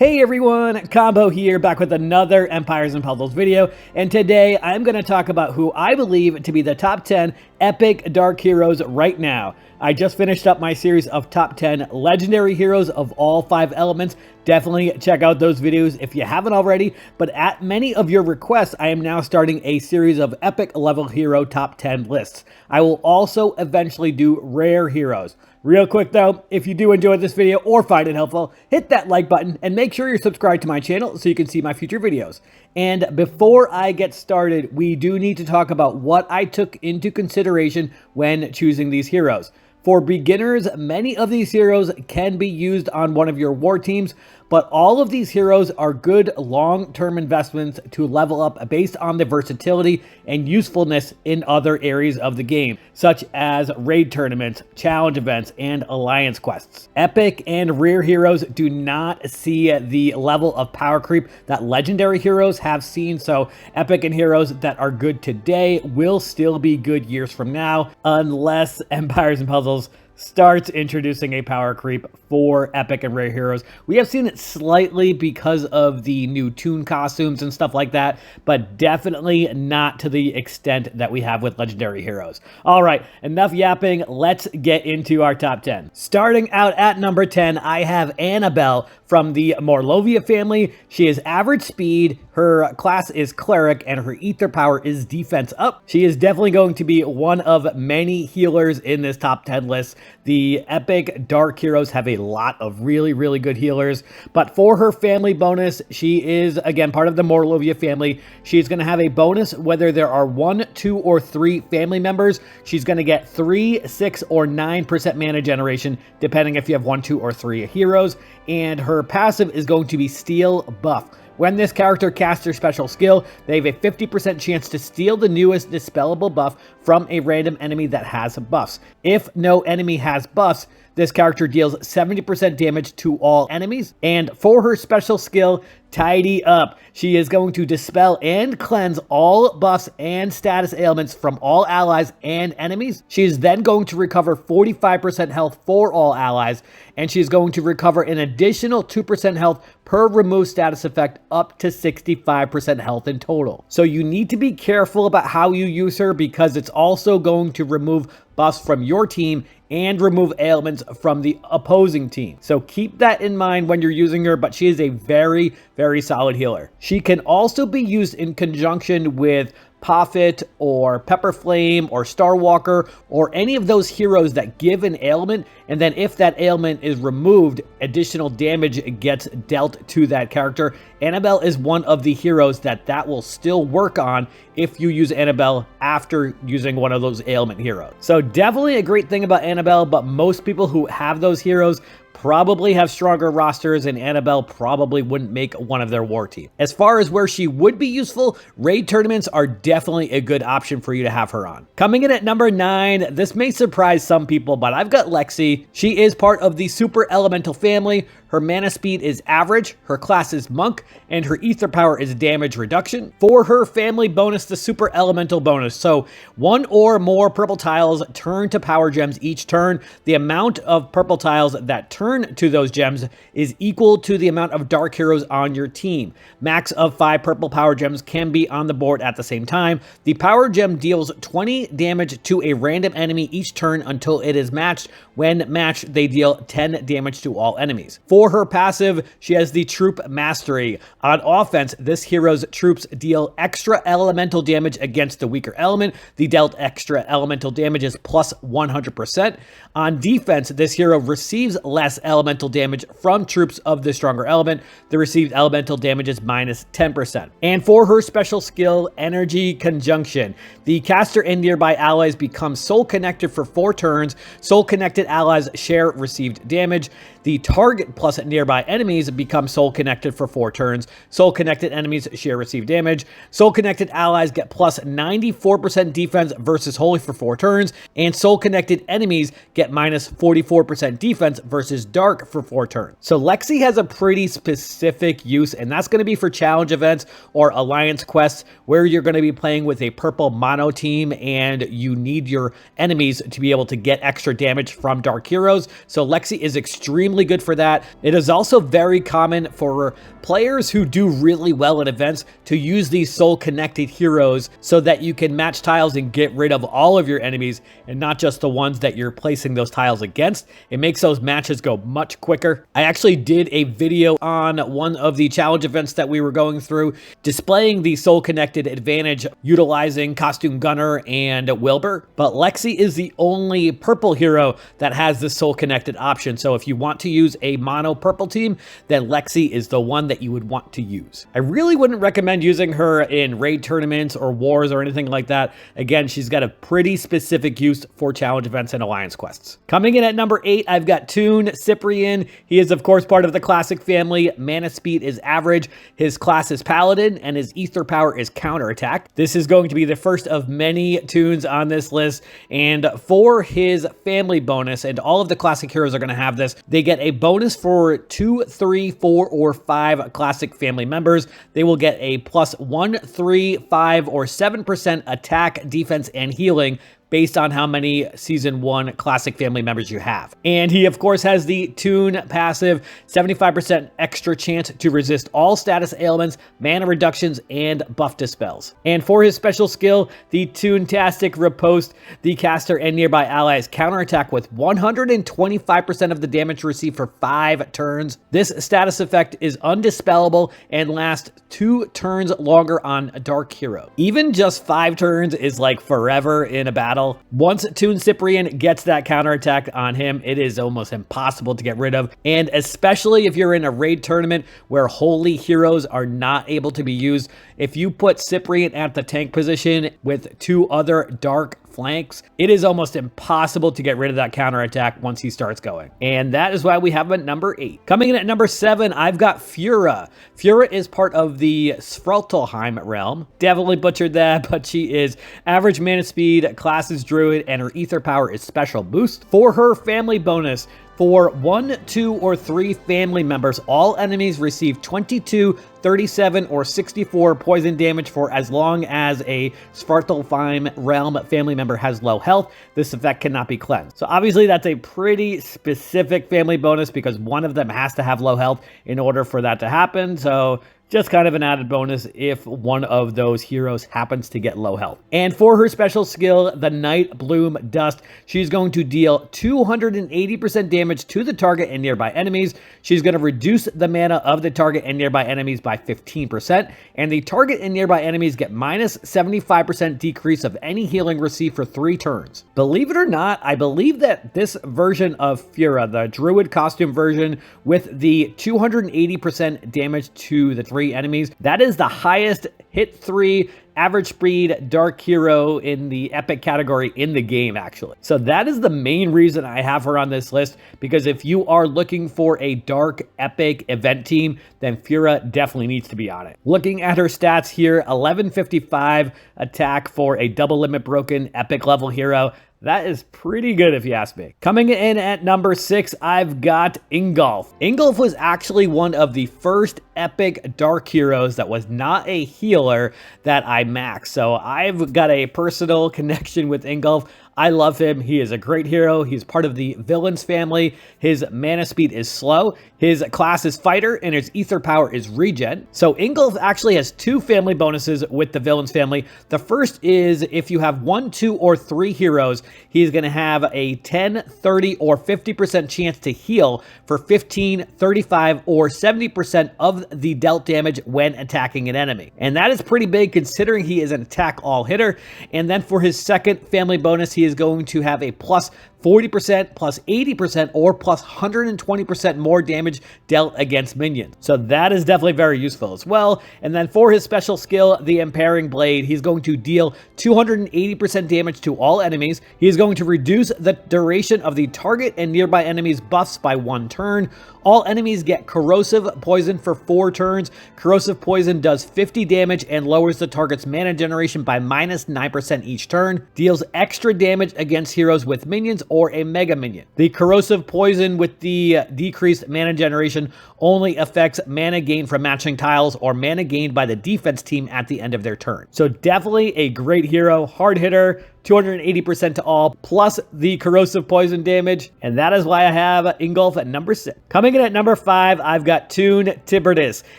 Hey everyone, Combo here, back with another Empires and Puzzles video, and today I'm going to talk about who I believe to be the top 10 epic dark heroes right now. I just finished up my series of top 10 legendary heroes of all 5 elements. Definitely check out those videos if you haven't already, but at many of your requests, I am now starting a series of epic level hero top 10 lists. I will also eventually do rare heroes. Real quick though, if you do enjoy this video or find it helpful, hit that like button and make sure you're subscribed to my channel so you can see my future videos. And before I get started, we do need to talk about what I took into consideration when choosing these heroes. For beginners, many of these heroes can be used on one of your war teams, but all of these heroes are good long-term investments to level up based on the versatility and usefulness in other areas of the game, such as raid tournaments, challenge events, and alliance quests. Epic and rare heroes do not see the level of power creep that legendary heroes have seen, so epic and heroes that are good today will still be good years from now, unless Empires and Puzzles starts introducing a power creep for epic and rare heroes. We have seen it slightly because of the new Toon costumes and stuff like that, but definitely not to the extent that we have with legendary heroes. All right, enough yapping. Let's get into our top 10. Starting out at number 10, I have Annabelle from the Morlovia family. She is average speed, her class is cleric, and her ether power is defense up. She is definitely going to be one of many healers in this top 10 list. The epic dark heroes have a lot of really good healers, but for her family bonus, she is again part of the Morlovia family. She's going to have a bonus whether there are 1, 2, or 3 family members. She's going to get 3, 6, or 9% mana generation, depending if you have 1, 2, or 3 heroes, and her passive is going to be steal buff. When this character casts their special skill, they have a 50% chance to steal the newest dispellable buff from a random enemy that has buffs. If no enemy has buffs, this character deals 70% damage to all enemies. And for her special skill, Tidy Up, she is going to dispel and cleanse all buffs and status ailments from all allies and enemies. She is then going to recover 45% health for all allies, and she's going to recover an additional 2% health per remove status effect, up to 65% health in total. So you need to be careful about how you use her, because it's also going to remove buffs from your team and remove ailments from the opposing team. So keep that in mind when you're using her, but she is a very solid healer. She can also be used in conjunction with Poffit or Pepper Flame or Starwalker or any of those heroes that give an ailment, and then if that ailment is removed, additional damage gets dealt to that character. Annabelle is one of the heroes that will still work on if you use Annabelle after using one of those ailment heroes. So definitely a great thing about Annabelle, but most people who have those heroes probably have stronger rosters, and Annabelle probably wouldn't make one of their war team. As far as where she would be useful, raid tournaments are definitely a good option for you to have her on. Coming in at number 9, this may surprise some people, but I've got Lexi. She is part of the super elemental family. Her mana speed is average, her class is monk, and her ether power is damage reduction. For her family bonus, the super elemental bonus, so 1 or more purple tiles turn to power gems each turn. The amount of purple tiles that turn to those gems is equal to the amount of dark heroes on your team. Max of 5 purple power gems can be on the board at the same time. The power gem deals 20 damage to a random enemy each turn until it is matched. When matched, they deal 10 damage to all enemies. For her passive, she has the Troop Mastery. On offense, this hero's troops deal extra elemental damage against the weaker element. The dealt extra elemental damage is plus 100%. On defense, this hero receives less elemental damage from troops of the stronger element. The received elemental damage is minus 10%. And for her special skill, Energy Conjunction, the caster and nearby allies become soul connected for 4 turns. Soul connected allies share received damage. The target plus nearby enemies become soul connected for 4 turns. Soul connected enemies share received damage. Soul connected allies get plus 94% defense versus holy for 4 turns. And soul connected enemies get minus 44% defense versus dark for 4 turns. So Lexi has a pretty specific use, and that's going to be for challenge events or alliance quests where you're going to be playing with a purple mono team and you need your enemies to be able to get extra damage from dark heroes. So Lexi is extremely good for that. It is also very common for players who do really well in events to use these soul connected heroes so that you can match tiles and get rid of all of your enemies and not just the ones that you're placing those tiles against. It makes those matches go much quicker. I actually did a video on one of the challenge events that we were going through displaying the soul connected advantage utilizing Costume Gunner and Wilbur, but Lexi is the only purple hero that has this soul connected option. So if you want to use a mono purple team, then Lexi is the one that you would want to use. I really wouldn't recommend using her in raid tournaments or wars or anything like that. Again, she's got a pretty specific use for challenge events and alliance quests. Coming in at number 8, I've got Toon, Cyprian. He is of course part of the classic family. Mana speed is average, his class is paladin, and his ether power is counterattack. This is going to be the first of many Toons on this list, and for his family bonus, and all of the classic heroes are going to have this, they get a bonus for 2, 3, 4, or 5 classic family members. They will get a plus 1, 3, 5, or 7% attack, defense, and healing based on how many Season 1 classic family members you have. And he, of course, has the Toon passive, 75% extra chance to resist all status ailments, mana reductions, and buff dispels. And for his special skill, the Toon-tastic riposte, the caster and nearby allies counterattack with 125% of the damage received for 5 turns. This status effect is undispellable and lasts 2 turns longer on Dark Hero. Even just 5 turns is like forever in a battle. Once Toon Cyprian gets that counterattack on him, it is almost impossible to get rid of. And especially if you're in a raid tournament where holy heroes are not able to be used, if you put Cyprian at the tank position with 2 other dark flanks, it is almost impossible to get rid of that counterattack once he starts going. And that is why we have him at number 8. Coming in at number 7, I've got Fura. Fura is part of the Svartalfheim realm. Definitely butchered that, but she is average mana speed, class is druid, and her ether power is special boost. For her family bonus, for 1, 2, or 3 family members, all enemies receive 22, 37, or 64 poison damage for as long as a Svartalfheim realm family member has low health. This effect cannot be cleansed. So obviously that's a pretty specific family bonus because one of them has to have low health in order for that to happen. So just kind of an added bonus if one of those heroes happens to get low health. And for her special skill, the Night Bloom Dust, she's going to deal 280% damage to the target and nearby enemies. She's going to reduce the mana of the target and nearby enemies by 15%, and the target and nearby enemies get minus 75% decrease of any healing received for 3 turns. Believe it or not, I believe that this version of Fura, the Druid costume version with the 280% damage to the 3 enemies, that is the highest hit 3 average speed dark hero in the epic category in the game, actually. So that is the main reason I have her on this list, because if you are looking for a dark epic event team, then Fura definitely needs to be on it. Looking at her stats here, 1155 attack for a double limit broken epic level hero. That is pretty good if you ask me. Coming in at number 6, I've got Ingolf. Ingolf was actually one of the first epic dark heroes that was not a healer that I maxed. So I've got a personal connection with Ingolf. I love him. He is a great hero. He's part of the villains family. His mana speed is slow. His class is fighter, and his ether power is regen. So Ingolf actually has 2 family bonuses with the villains family. The first is if you have 1, 2, or 3 heroes, he's going to have a 10, 30, or 50% chance to heal for 15, 35, or 70% of the dealt damage when attacking an enemy. And that is pretty big considering he is an attack all hitter. And then for his second family bonus, he is going to have a plus 40%, plus 80%, or plus 120% more damage dealt against minions. So that is definitely very useful as well. And then for his special skill, the Impairing Blade, he's going to deal 280% damage to all enemies. He's going to reduce the duration of the target and nearby enemies' buffs by 1 turn. All enemies get corrosive poison for 4 turns. Corrosive poison does 50 damage and lowers the target's mana generation by minus 9% each turn. Deals extra damage against heroes with minions or a mega minion. The corrosive poison with the decreased mana generation only affects mana gain from matching tiles or mana gained by the defense team at the end of their turn. So definitely a great hero, hard hitter, 280% to all, plus the corrosive poison damage. And that is why I have Ingolf at number 6. Coming in at number 5, I've got Toon Tiburtus.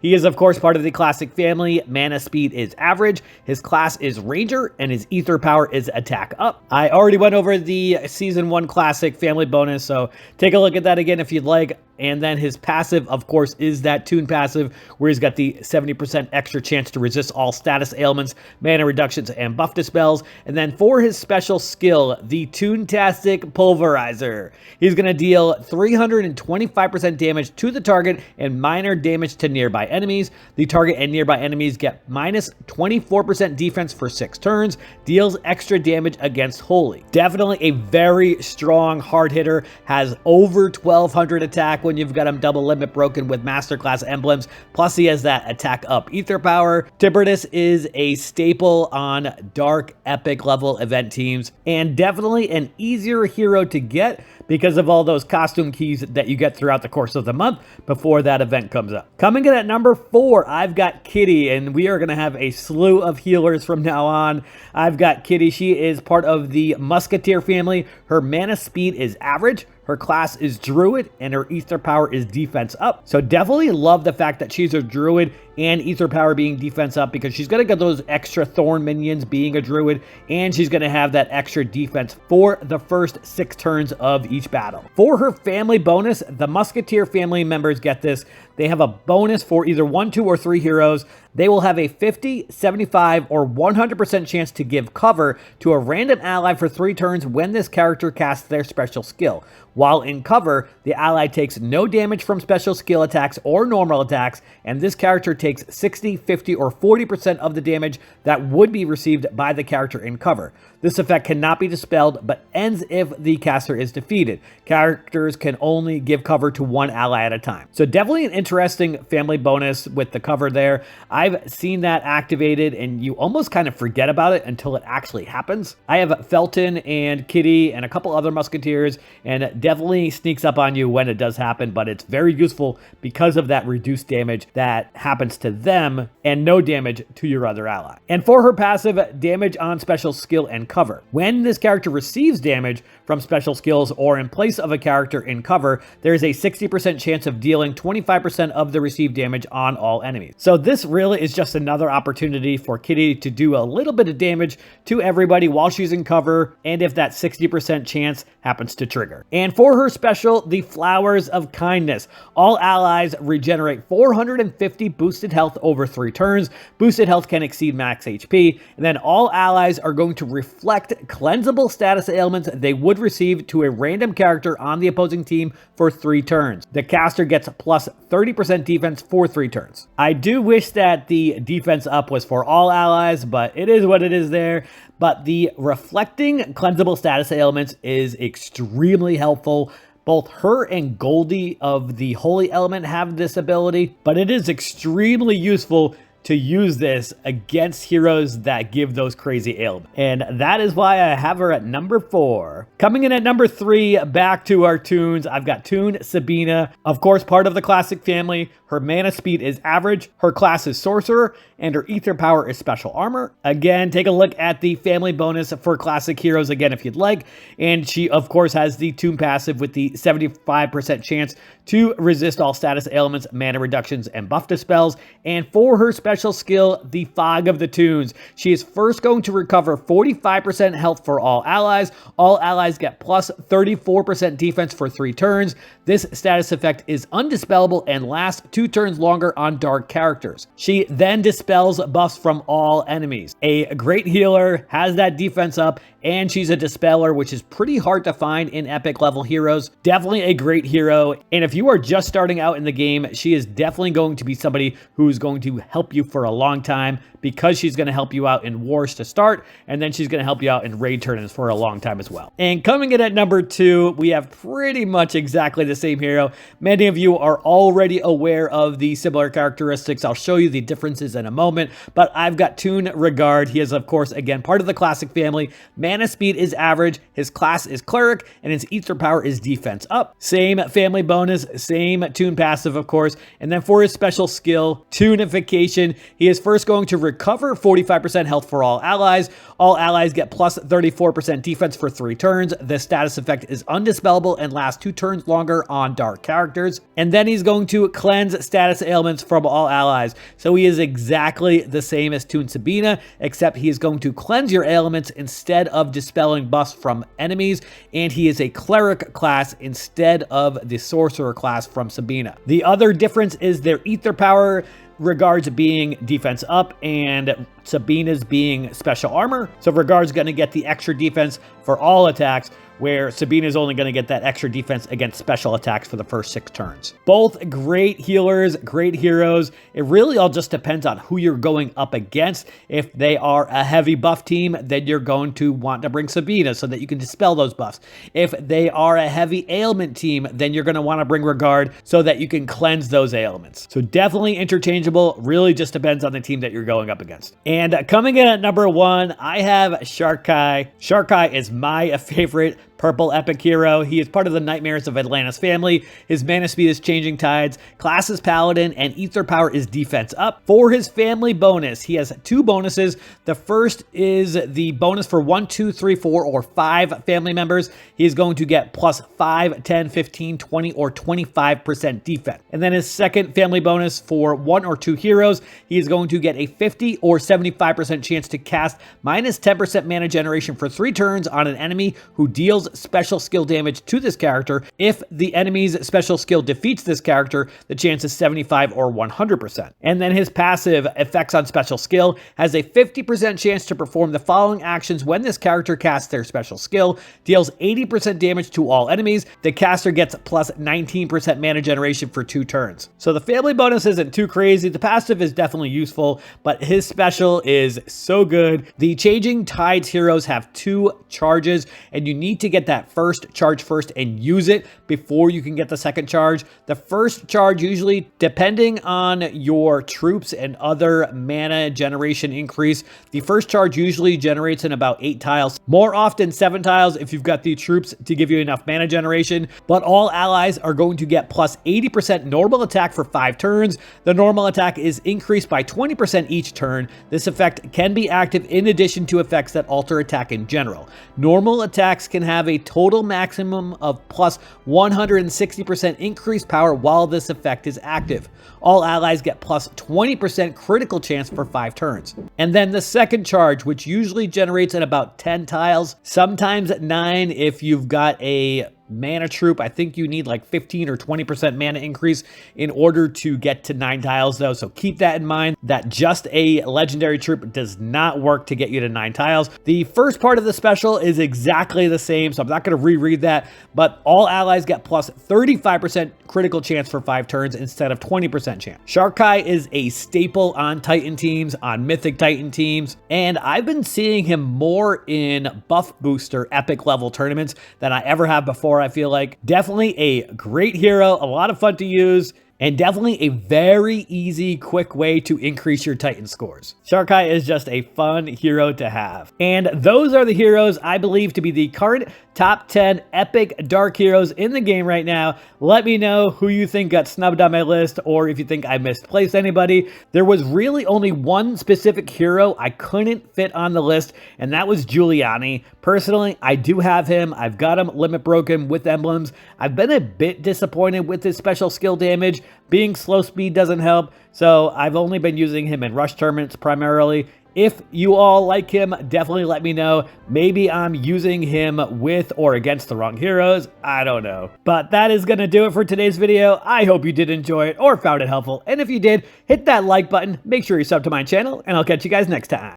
He is, of course, part of the classic family. Mana speed is average. His class is Ranger, and his ether power is attack up. I already went over the Season 1 classic family bonus, so take a look at that again if you'd like. And then his passive, of course, is that Toon passive, where he's got the 70% extra chance to resist all status ailments, mana reductions, and buff dispels. And then for his special skill, the Toontastic Pulverizer, he's going to deal 325% damage to the target and minor damage to nearby enemies. The target and nearby enemies get minus 24% defense for 6 turns, deals extra damage against Holy. Definitely a very strong hard hitter, has over 1200 attack when you've got him double limit broken with masterclass emblems, plus he has that attack up ether power. Tiburtus is a staple on dark epic level event teams, and definitely an easier hero to get because of all those costume keys that you get throughout the course of the month before that event comes up. Coming in at number 4, I've got Kitty, and we are going to have a slew of healers from now on. I've got Kitty. She is part of the Musketeer family. Her mana speed is average. Her class is Druid, and her ether power is defense up. So definitely love the fact that she's a Druid and ether power being defense up, because she's going to get those extra thorn minions being a Druid, and she's going to have that extra defense for the first 6 turns of each battle. For her family bonus, the Musketeer family members get this. They have a bonus for either 1, 2, or 3 heroes. They will have a 50, 75, or 100% chance to give cover to a random ally for 3 turns when this character casts their special skill. While in cover, the ally takes no damage from special skill attacks or normal attacks, and this character takes 60, 50, or 40% of the damage that would be received by the character in cover. This effect cannot be dispelled, but ends if the caster is defeated. Characters can only give cover to 1 ally at a time. So definitely an interesting family bonus with the cover there. I've seen that activated, and you almost kind of forget about it until it actually happens. I have Felton and Kitty and a couple other Musketeers, and it definitely sneaks up on you when it does happen, but it's very useful because of that reduced damage that happens to them and no damage to your other ally. And for her passive, damage on special skill and cover. When this character receives damage from special skills or in place of a character in cover, there is a 60% chance of dealing 25% of the received damage on all enemies. So this really is just another opportunity for Kitty to do a little bit of damage to everybody while she's in cover, and if that 60% chance happens to trigger. And for her special, the Flowers of Kindness. All allies regenerate 450 boosted health over 3 turns. Boosted health can exceed max HP, and then all allies are going to reflect cleansable status ailments they would receive to a random character on the opposing team for 3 turns. The caster gets plus 30% defense for 3 turns. I do wish that the defense up was for all allies, but it is what it is there. But the reflecting cleansable status ailments is extremely helpful. Both her and Goldie of the Holy Element have this ability, but it is extremely useful to use this against heroes that give those crazy ailments. And that is why I have her at number 4. Coming in at number 3, back to our Toons, I've got Toon Sabina, of course part of the classic family. Her mana speed is average, her class is Sorcerer, and her ether power is Special Armor. Again, take a look at the family bonus for classic heroes again if you'd like. And she, of course, has the Toon passive with the 75% chance to resist all status ailments, mana reductions, and buff dispels. And for her special skill, the Fog of the Toons, she is first going to recover 45% health for all allies. All allies get plus 34% defense for 3 turns. This status effect is undispellable and lasts 2 turns longer on dark characters. She then dispels buffs from all enemies. A great healer, has that defense up, and she's a dispeller, which is pretty hard to find in epic level heroes. Definitely a great hero, and if you are just starting out in the game, she is definitely going to be somebody who's going to help you for a long time, because she's going to help you out in wars to start, and then she's going to help you out in raid tournaments for a long time as well. And coming in at number 2, we have pretty much exactly the same hero. Many of you are already aware of the similar characteristics. I'll show you the differences in a moment, but I've got Toon Rigard. He is, of course, again, part of the classic family. Mana speed is average, his class is Cleric, and his ether power is defense up. Same family bonus, same Toon passive, of course. And then for his special skill, Toonification, he is first going to recover 45% health for all allies. All allies get plus 34% defense for 3 turns. This status effect is undispellable and lasts 2 turns longer on dark characters. And then he's going to cleanse status ailments from all allies. So he is exactly the same as Toon Sabina, except he is going to cleanse your ailments instead of dispelling buffs from enemies. And he is a cleric class instead of the sorcerer class from Sabina. The other difference is their ether power. Rigard's being defense up and Sabina's being special armor. So Rigard's going to get the extra defense for all attacks, where Sabina's only going to get that extra defense against special attacks for the first 6 turns. Both great healers, great heroes. It really all just depends on who you're going up against. If they are a heavy buff team, then you're going to want to bring Sabina so that you can dispel those buffs. If they are a heavy ailment team, then you're going to want to bring Rigard so that you can cleanse those ailments. So definitely interchangeable. Really just depends on the team that you're going up against. And coming in at number 1, I have Shar-Khai. Shar-Khai is my favorite purple epic hero. He is part of the Nightmares of Atlantis family. His mana speed is Changing Tides, class is Paladin, and ether power is defense up. For his family bonus, he has 2 bonuses. The first is the bonus for 1, 2, 3, 4, or 5 family members. He is going to get plus 5, 10, 15, 20, or 25% defense. And then his second family bonus for 1 or 2 heroes, he is going to get a 50 or 75% chance to cast minus 10% mana generation for 3 turns on an enemy who deals special skill damage to this character. If the enemy's special skill defeats this character, the chance is 75 or 100%. And then his passive effects on special skill has a 50% chance to perform the following actions when this character casts their special skill: deals 80% damage to all enemies. The caster gets plus 19% mana generation for 2 turns. So the family bonus isn't too crazy. The passive is definitely useful, but his special is so good. The Changing Tides heroes have 2 charges, and you need to get that first charge first and use it before you can get the second charge. The first charge, usually depending on your troops and other mana generation increase, the first charge usually generates in about 8 tiles, more often 7 tiles if you've got the troops to give you enough mana generation. But all allies are going to get plus 80% normal attack for 5 turns. The normal attack is increased by 20% each turn. This effect can be active in addition to effects that alter attack in general. Normal attacks can have a total maximum of plus 160% increased power while this effect is active. All allies get plus 20% critical chance for 5 turns. And then the second charge, which usually generates in about 10 tiles, sometimes 9 if you've got a mana troop. I think you need like 15 or 20% mana increase in order to get to 9 tiles though. So keep that in mind, that just a legendary troop does not work to get you to 9 tiles. The first part of the special is exactly the same, so I'm not going to reread that, but all allies get plus 35% critical chance for 5 turns instead of 20% chance. Shar-Khai is a staple on Titan teams, on Mythic Titan teams, and I've been seeing him more in buff booster epic level tournaments than I ever have before. I feel like definitely a great hero, a lot of fun to use, and definitely a very easy, quick way to increase your Titan scores. Shar-Khai is just a fun hero to have. And those are the heroes I believe to be the current top 10 epic dark heroes in the game right now. Let me know who you think got snubbed on my list, or if you think I misplaced anybody. There was really only one specific hero I couldn't fit on the list, and that was Giuliani. Personally, I do have him. I've got him limit broken with emblems. I've been a bit disappointed with his special skill damage. Being slow speed doesn't help, so I've only been using him in rush tournaments primarily. If you all like him, definitely let me know. Maybe I'm using him with or against the wrong heroes. I don't know. But that is going to do it for today's video. I hope you did enjoy it or found it helpful. And if you did, hit that like button. Make sure you sub to my channel, and I'll catch you guys next time.